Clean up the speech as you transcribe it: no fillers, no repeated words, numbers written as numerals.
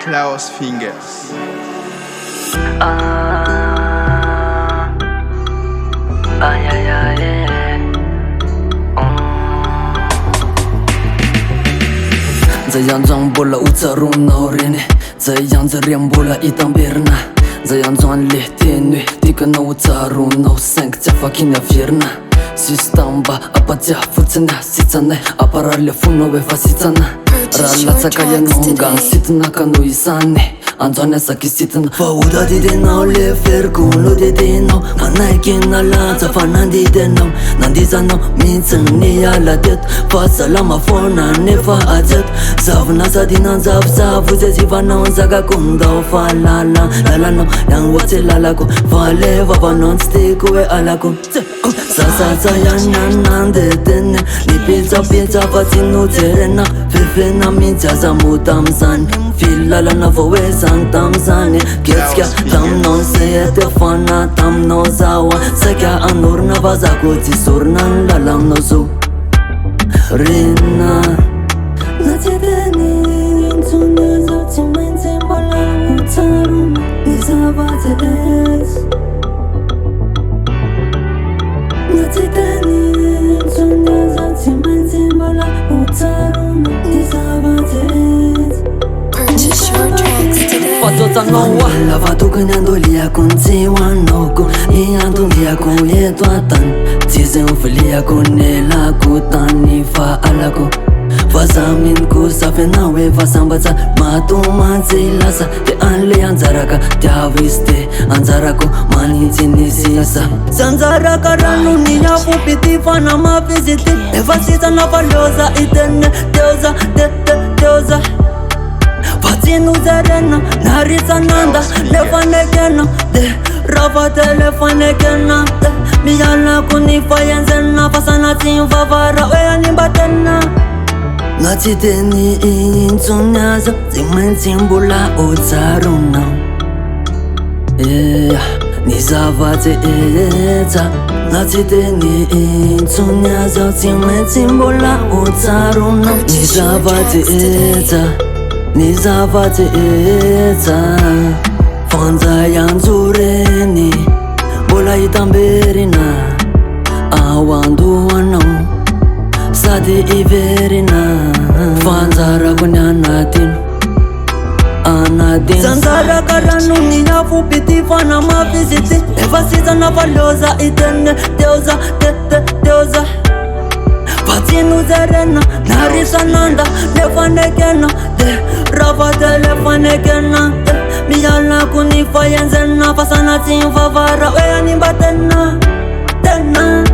Klaus Fingers.这样装不了无责任闹人呢，这样子练不了一当别人呐，这样装力天女，你可能无责任闹三个家发给你别人呐。Sistamba apa jah futsana sitsana apa rale funo we fasitsana rala tsakaya nongang sitna kanu isane anzone sakisitna fauda di no le fergo lo de no manai kina la tsafanandi de no nandizano mitsni ala det fasalama fona nefa ajat zavna sadina zavza vuzezivana zaga kunda falala lala no yang wate lala ko vale vava non stick we ala ko Sasa yanande tene Ni pizza fatinu terena Fefena mincha za mutamsan Filala na vowe sang tamsane Kietska tam non se te fana tam no zawa Saka anur na vaza kuti surnan lalam no su Rina Natideni Tuna zoti mente bola Utaruma Nizavate es Purchase your tracks today. Lava tu ganhando lia com Tiwanoco e ando lia com Eduatan. Dizem filia com ela kutani fa alago. Vazamin ku safena we vasambaza matu manzilasa te anle anzaraka taviste anzarako manitini sisa sanzaraka ranu ni yafu piti fana ma visite e vasita na valiosa itene deusa deusa Patinu zerena narisa nanda lefanekena de rava telefanekena de miyala kuni fayenzena fasana tin favara we animbatena Natideni intunyaza Zimenzimbula utaruna Nizavate eta Natideni intunyaza Zimenzimbula utaruna Nizavate eta Fanza yanzureni Bola itamberina Awandu wano Sadi iverina Fanzara kunyanatin Anadin Zanzara karanu ni yafu piti fana ma visite Evasita na valiosa itene deusa deusa Patinu zerena narisa nanda lefanekena de rava telefanekena de miyala kuni fayenzena fasana tin favara we animbatena tena